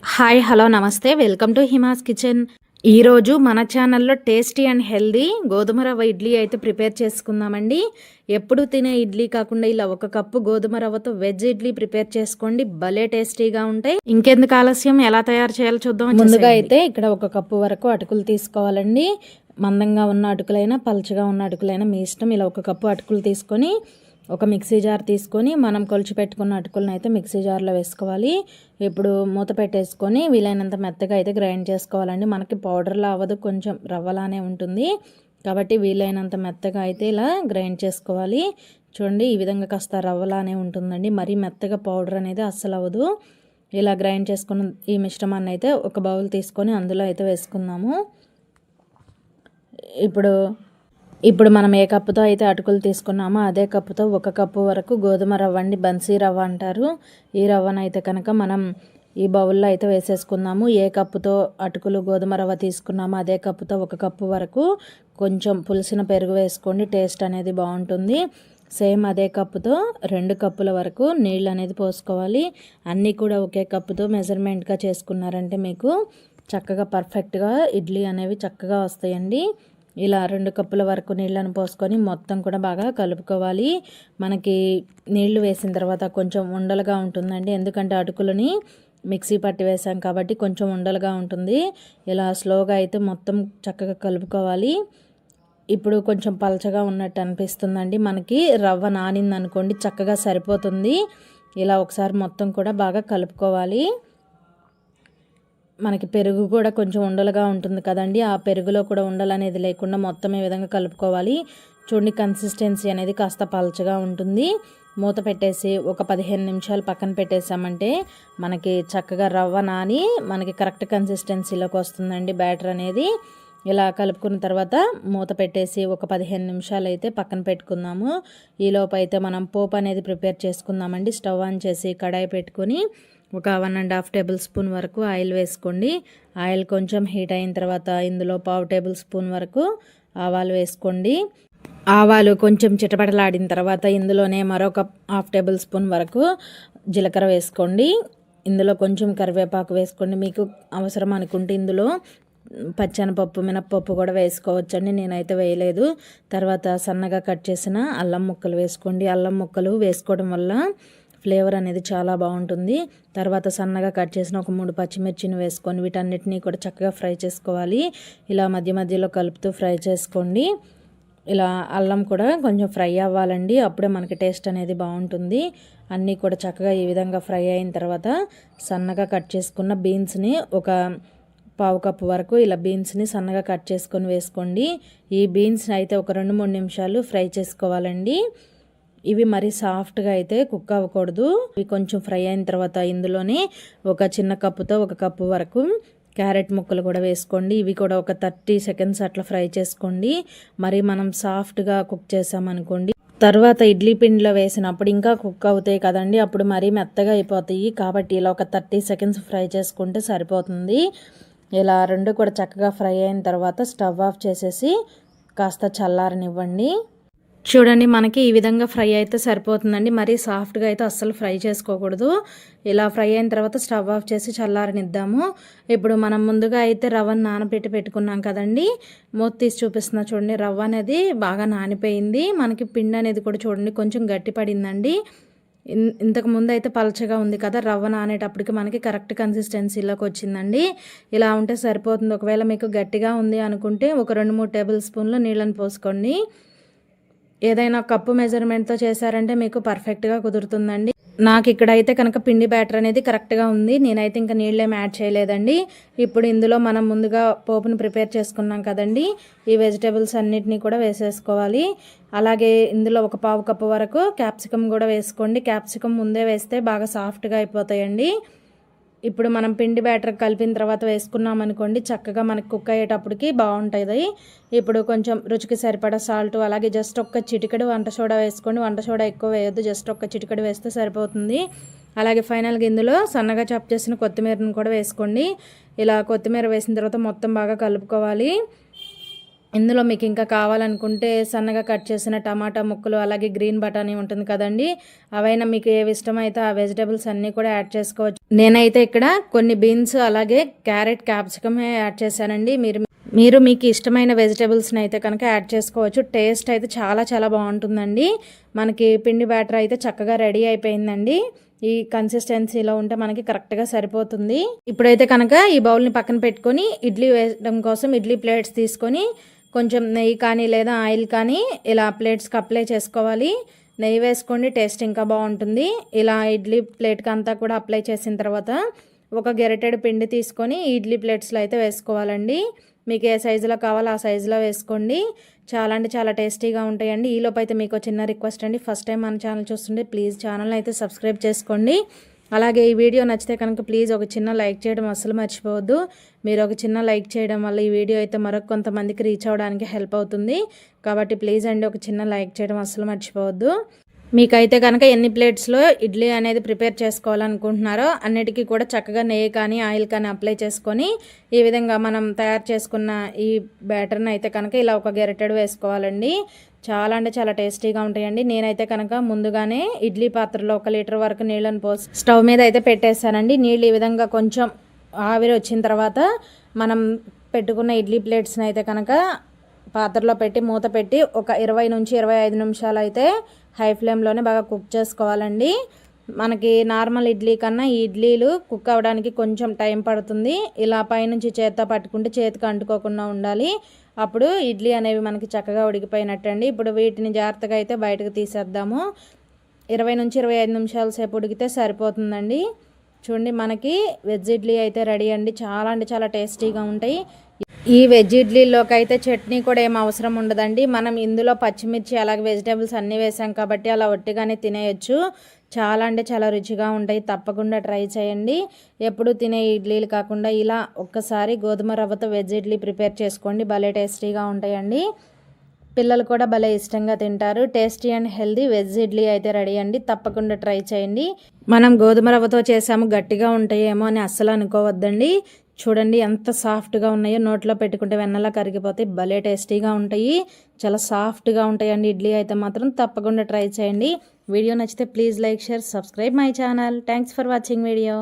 Hi hello నమస్తే welcome to Hima's kitchen. ఈరోజు మన ఛానల్లో టేస్టీ అండ్ హెల్దీ గోధుమ రవ్వ ఇడ్లీ అయితే ప్రిపేర్ చేసుకుందామండి. ఎప్పుడు తినే ఇడ్లీ కాకుండా ఇలా ఒక కప్పు గోధుమ రవ్వతో వెజ్ ఇడ్లీ ప్రిపేర్ చేసుకోండి, భలే టేస్టీగా ఉంటాయి. ఇంకెందుకు ఆలస్యం, ఎలా తయారు చేయాలో చూద్దాం. ముందుగా అయితే ఇక్కడ ఒక కప్పు వరకు అటుకులు తీసుకోవాలండి. మందంగా ఉన్న అటుకులైనా పలుచగా ఉన్న అటుకులైనా మీ ఇష్టం. ఇలా ఒక కప్పు అటుకులు తీసుకొని ఒక మిక్సీ జార్ తీసుకొని మనం కొలిచి పెట్టుకున్న అటుకులను అయితే మిక్సీ జార్లో వేసుకోవాలి. ఇప్పుడు మూత పెట్టేసుకొని వీలైనంత మెత్తగా అయితే గ్రైండ్ చేసుకోవాలండి. మనకి పౌడర్లా అవ్వదు, కొంచెం రవ్వలానే ఉంటుంది కాబట్టి వీలైనంత మెత్తగా అయితే ఇలా గ్రైండ్ చేసుకోవాలి. చూడండి, ఈ విధంగా కాస్త రవ్వలానే ఉంటుందండి, మరీ మెత్తగా పౌడర్ అనేది అస్సలు అవ్వదు. ఇలా గ్రైండ్ చేసుకున్న ఈ మిశ్రమాన్ని అయితే ఒక బౌల్ తీసుకొని అందులో అయితే వేసుకుందాము. ఇప్పుడు మనం ఏ కప్పుతో అయితే అటుకులు తీసుకున్నామో అదే కప్పుతో ఒక కప్పు వరకు గోధుమ రవ్వ అండి, బన్సీ రవ్వ అంటారు. ఈ రవ్వను అయితే కనుక మనం ఈ బౌల్లో అయితే వేసేసుకుందాము. ఏ కప్పుతో అటుకులు గోధుమ రవ్వ తీసుకున్నామో అదే కప్పుతో ఒక కప్పు వరకు కొంచెం పులిసిన పెరుగు వేసుకోండి, టేస్ట్ అనేది బాగుంటుంది. సేమ్ అదే కప్పుతో 2 కప్పుల వరకు నీళ్ళు అనేది పోసుకోవాలి. అన్నీ కూడా ఒకే కప్పుతో మెజర్మెంట్గా చేసుకున్నారంటే మీకు చక్కగా పర్ఫెక్ట్గా ఇడ్లీ అనేవి చక్కగా వస్తాయండి. ఇలా 2 కప్పుల వరకు నీళ్ళను పోసుకొని మొత్తం కూడా బాగా కలుపుకోవాలి. మనకి నీళ్లు వేసిన తర్వాత కొంచెం ఉండలుగా ఉంటుందండి, ఎందుకంటే అటుకులని మిక్సీ పట్టి వేసాం కాబట్టి కొంచెం ఉండలుగా ఉంటుంది. ఇలా స్లోగా అయితే మొత్తం చక్కగా కలుపుకోవాలి. ఇప్పుడు కొంచెం పలచగా ఉన్నట్టు అనిపిస్తుందండి, మనకి రవ్వ నానింది అనుకోండి చక్కగా సరిపోతుంది. ఇలా ఒకసారి మొత్తం కూడా బాగా కలుపుకోవాలి. మనకి పెరుగు కూడా కొంచెం ఉండలుగా ఉంటుంది కదండి, ఆ పెరుగులో కూడా ఉండలు అనేది లేకుండా మొత్తం ఈ విధంగా కలుపుకోవాలి. చూడండి, కన్సిస్టెన్సీ అనేది కాస్త పలచగా ఉంటుంది. మూత పెట్టేసి ఒక 15 నిమిషాలు పక్కన పెట్టేసామంటే మనకి చక్కగా రవ్వ నాని మనకి కరెక్ట్ కన్సిస్టెన్సీలోకి వస్తుందండి బ్యాటర్ అనేది. ఇలా కలుపుకున్న తర్వాత మూత పెట్టేసి ఒక 15 నిమిషాలు అయితే పక్కన పెట్టుకుందాము. ఈలోపు అయితే మనం పోపు అనేది ప్రిపేర్ చేసుకుందామండి. స్టవ్ ఆన్ చేసి కడాయి పెట్టుకొని ఒక 1.5 టేబుల్ స్పూన్ వరకు ఆయిల్ వేసుకోండి. ఆయిల్ కొంచెం హీట్ అయిన తర్వాత ఇందులో 1/2 టేబుల్ స్పూన్ వరకు ఆవాలు వేసుకోండి. ఆవాలు కొంచెం చిటపటలాడిన తర్వాత ఇందులోనే మరొక 1/2 టేబుల్ స్పూన్ వరకు జీలకర్ర వేసుకోండి. ఇందులో కొంచెం కరివేపాకు వేసుకోండి. మీకు అవసరం అనుకుంటే ఇందులో పచ్చెనపప్పు మినప్పప్పు కూడా వేసుకోవచ్చండి, నేనైతే వేయలేదు. తర్వాత సన్నగా కట్ చేసిన అల్లం ముక్కలు వేసుకోండి. అల్లం ముక్కలు వేసుకోవడం వల్ల ఫ్లేవర్ అనేది చాలా బాగుంటుంది. తర్వాత సన్నగా కట్ చేసిన ఒక 3 పచ్చిమిర్చిని వేసుకొని వీటన్నిటినీ కూడా చక్కగా ఫ్రై చేసుకోవాలి. ఇలా మధ్య మధ్యలో కలుపుతూ ఫ్రై చేసుకోండి. ఇలా అల్లం కూడా కొంచెం ఫ్రై అవ్వాలండి, అప్పుడే మనకి టేస్ట్ అనేది బాగుంటుంది. అన్నీ కూడా చక్కగా ఈ విధంగా ఫ్రై అయిన తర్వాత సన్నగా కట్ చేసుకున్న బీన్స్ని ఒక 1/2 కప్పు వరకు ఇలా బీన్స్ని సన్నగా కట్ చేసుకొని వేసుకోండి. ఈ బీన్స్ అయితే ఒక 2-3 నిమిషాలు ఫ్రై చేసుకోవాలండి. ఇవి మరీ సాఫ్ట్గా అయితే కుక్ అవ్వకూడదు. ఇవి కొంచెం ఫ్రై అయిన తర్వాత ఇందులోనే ఒక చిన్న కప్పుతో 1 కప్పు వరకు క్యారెట్ ముక్కలు కూడా వేసుకోండి. ఇవి కూడా ఒక 30 సెకండ్స్ అట్లా ఫ్రై చేసుకోండి. మరి మనం సాఫ్ట్గా కుక్ చేసామనుకోండి తర్వాత ఇడ్లీ పిండిలో వేసినప్పుడు ఇంకా కుక్ అవుతాయి కదండి, అప్పుడు మరీ మెత్తగా అయిపోతాయి. కాబట్టి ఇలా ఒక 30 సెకండ్స్ ఫ్రై చేసుకుంటే సరిపోతుంది. ఇలా 2 కూడా చక్కగా ఫ్రై అయిన తర్వాత స్టవ్ ఆఫ్ చేసేసి కాస్త చల్లారనివ్వండి. చూడండి, మనకి ఈ విధంగా ఫ్రై అయితే సరిపోతుందండి, మరీ సాఫ్ట్గా అయితే అస్సలు ఫ్రై చేసుకోకూడదు. ఇలా ఫ్రై అయిన తర్వాత స్టవ్ ఆఫ్ చేసి చల్లారనిద్దాము. ఇప్పుడు మనం ముందుగా అయితే రవ్వను నానబెట్టి పెట్టుకున్నాం కదండి, మూత తీసి చూపిస్తున్నా చూడండి. రవ్వ అనేది బాగా నానిపోయింది. మనకి పిండి అనేది కూడా చూడండి కొంచెం గట్టి పడిందండి. ఇంతకు ముందు అయితే పలచగా ఉంది కదా, రవ్వ నానేటప్పటికి మనకి కరెక్ట్ కన్సిస్టెన్సీలోకి వచ్చిందండి. ఇలా ఉంటే సరిపోతుంది. ఒకవేళ మీకు గట్టిగా ఉంది అనుకుంటే ఒక 2-3 టేబుల్ స్పూన్లు నీళ్ళని పోసుకోండి. ఏదైనా కప్పు మెజర్మెంట్తో చేశారంటే మీకు పర్ఫెక్ట్గా కుదురుతుందండి. నాకు ఇక్కడైతే కనుక పిండి బ్యాటర్ అనేది కరెక్ట్గా ఉంది, నేనైతే ఇంకా నీళ్ళేం యాడ్ చేయలేదండి. ఇప్పుడు ఇందులో మనం ముందుగా పోపును ప్రిపేర్ చేసుకున్నాం కదండి, ఈ వెజిటేబుల్స్ అన్నిటినీ కూడా వేసేసుకోవాలి. అలాగే ఇందులో ఒక 1/2 కప్పు వరకు క్యాప్సికమ్ కూడా వేసుకోండి. క్యాప్సికమ్ ముందే వేస్తే బాగా సాఫ్ట్గా అయిపోతాయండి. ఇప్పుడు మనం పిండి బ్యాటర్ కలిపిన తర్వాత వేసుకున్నాం అనుకోండి చక్కగా మనకి కుక్ అయ్యేటప్పటికి బాగుంటుంది. ఇప్పుడు కొంచెం రుచికి సరిపడా సాల్ట్, అలాగే జస్ట్ ఒక్క చిటికెడు వంట సోడా వేసుకోండి. వంట సోడా ఎక్కువ వేయొద్దు, జస్ట్ ఒక్క చిటికెడు వేస్తే సరిపోతుంది. అలాగే ఫైనల్గా ఇందులో సన్నగా చాప్ చేసిన కొత్తిమీరను కూడా వేసుకోండి. ఇలా కొత్తిమీర వేసిన తర్వాత మొత్తం బాగా కలుపుకోవాలి. ఇందులో మీకు ఇంకా కావాలనుకుంటే సన్నగా కట్ చేసిన టమాటా ముక్కలు, అలాగే గ్రీన్ బఠానీ ఉంటుంది కదండి, అవైనా మీకు ఏవి ఇష్టమైతే ఆ వెజిటేబుల్స్ అన్నీ కూడా యాడ్ చేసుకోవచ్చు. నేనైతే ఇక్కడ కొన్ని బీన్స్, అలాగే క్యారెట్, క్యాప్సికమే యాడ్ చేశానండి. మీరు మీకు ఇష్టమైన వెజిటేబుల్స్ని అయితే కనుక యాడ్ చేసుకోవచ్చు. టేస్ట్ అయితే చాలా చాలా బాగుంటుందండి. మనకి పిండి బ్యాటర్ అయితే చక్కగా రెడీ అయిపోయిందండి. ఈ కన్సిస్టెన్సీలో ఉంటే మనకి కరెక్ట్గా సరిపోతుంది. ఇప్పుడైతే కనుక ఈ బౌల్ని పక్కన పెట్టుకొని ఇడ్లీ వేయడం కోసం ఇడ్లీ ప్లేట్స్ తీసుకొని కొంచెం నెయ్యి కానీ లేదా ఆయిల్ కానీ ఇలా ప్లేట్స్కి అప్లై చేసుకోవాలి. నెయ్యి వేసుకోండి, టేస్ట్ ఇంకా బాగుంటుంది. ఇలా ఇడ్లీ ప్లేట్కి అంతా కూడా అప్లై చేసిన తర్వాత ఒక గెరిటెడ్ పిండి తీసుకొని ఇడ్లీ ప్లేట్స్లో అయితే వేసుకోవాలండి. మీకు ఏ సైజులో కావాలో ఆ సైజులో వేసుకోండి. చాలా అంటే చాలా టేస్టీగా ఉంటాయండి. ఈలోపు అయితే మీకు చిన్న రిక్వెస్ట్ అండి, ఫస్ట్ టైం మన ఛానల్ చూస్తుంటే ప్లీజ్ ఛానల్ని అయితే సబ్స్క్రైబ్ చేసుకోండి. అలాగే ఈ వీడియో నచ్చితే కనుక ప్లీజ్ ఒక చిన్న లైక్ చేయడం అస్సలు మర్చిపోవద్దు. మీరు ఒక చిన్న లైక్ చేయడం వల్ల ఈ వీడియో అయితే మరొక కొంతమందికి రీచ్ అవ్వడానికి హెల్ప్ అవుతుంది. కాబట్టి ప్లీజ్ అండి, ఒక చిన్న లైక్ చేయడం అస్సలు మర్చిపోవద్దు. మీకైతే కనుక ఎన్ని ప్లేట్స్లో ఇడ్లీ అనేది ప్రిపేర్ చేసుకోవాలనుకుంటున్నారో అన్నిటికీ కూడా చక్కగా నెయ్యి కానీ ఆయిల్ కానీ అప్లై చేసుకొని ఈ విధంగా మనం తయారు చేసుకున్న ఈ బ్యాటర్ని అయితే కనుక ఇలా ఒక గెరిటెడ్ వేసుకోవాలండి. చాలా అంటే చాలా టేస్టీగా ఉంటాయండి. నేనైతే కనుక ముందుగానే ఇడ్లీ పాత్రలో 1 లీటర్ వరకు నీళ్ళని పోసి స్టవ్ మీద అయితే పెట్టేశానండి. నీళ్ళు ఈ విధంగా కొంచెం ఆవిరి వచ్చిన తర్వాత మనం పెట్టుకున్న ఇడ్లీ ప్లేట్స్ని అయితే కనుక పాత్రలో పెట్టి మూత పెట్టి ఒక 20 నుంచి 25 నిమిషాలు అయితే హై ఫ్లేమ్లోనే బాగా కుక్ చేసుకోవాలండి. మనకి నార్మల్ ఇడ్లీ కన్నా ఈ ఇడ్లీలు కుక్ అవ్వడానికి కొంచెం టైం పడుతుంది. ఇలా పైనుంచి చేత్తో పట్టుకుంటే చేతికి అంటుకోకుండా ఉండాలి. అప్పుడు ఇడ్లీ అనేవి మనకి చక్కగా ఉడికిపోయినట్టండి. ఇప్పుడు వీటిని జాగ్రత్తగా అయితే బయటకు తీసేద్దాము. 20 నుంచి 25 నిమిషాల సేపు ఉడికితే సరిపోతుందండి. చూడండి, మనకి వెజ్ ఇడ్లీ అయితే రెడీ అండి. చాలా అంటే చాలా టేస్టీగా ఉంటాయి. ఈ వెజ్ ఇడ్లీలోకి అయితే చట్నీ కూడా ఏం అవసరం ఉండదండి. మనం ఇందులో పచ్చిమిర్చి అలాగే వెజిటేబుల్స్ అన్నీ వేసాం కాబట్టి అలా ఒట్టిగానే తినేయచ్చు. చాలా అంటే చాలా రుచిగా ఉంటాయి. తప్పకుండా ట్రై చేయండి. ఎప్పుడు తినే ఇడ్లీలు కాకుండా ఇలా ఒక్కసారి గోధుమ రవ్వతో వెజ్ ఇడ్లీ ప్రిపేర్ చేసుకోండి. భలే టేస్టీగా ఉంటాయండి. పిల్లలు కూడా భలే ఇష్టంగా తింటారు. Tasty and healthy veg idli అయితే రెడీ అండి. తప్పకుండా ట్రై చేయండి. మనం గోధుమ రవ్వతో చేసాము, గట్టిగా ఉంటాయేమో అని అస్సలు అనుకోవద్దండి. చూడండి ఎంత సాఫ్ట్గా ఉన్నాయో, నోట్లో పెట్టుకుంటే వెన్నలా కరిగిపోతాయి. భలే టేస్టీగా ఉంటాయి, చాలా సాఫ్ట్గా ఉంటాయండి. ఇడ్లీ అయితే మాత్రం తప్పకుండా ట్రై చేయండి. వీడియో నచ్చితే please like, share, subscribe my channel. Thanks for watching video.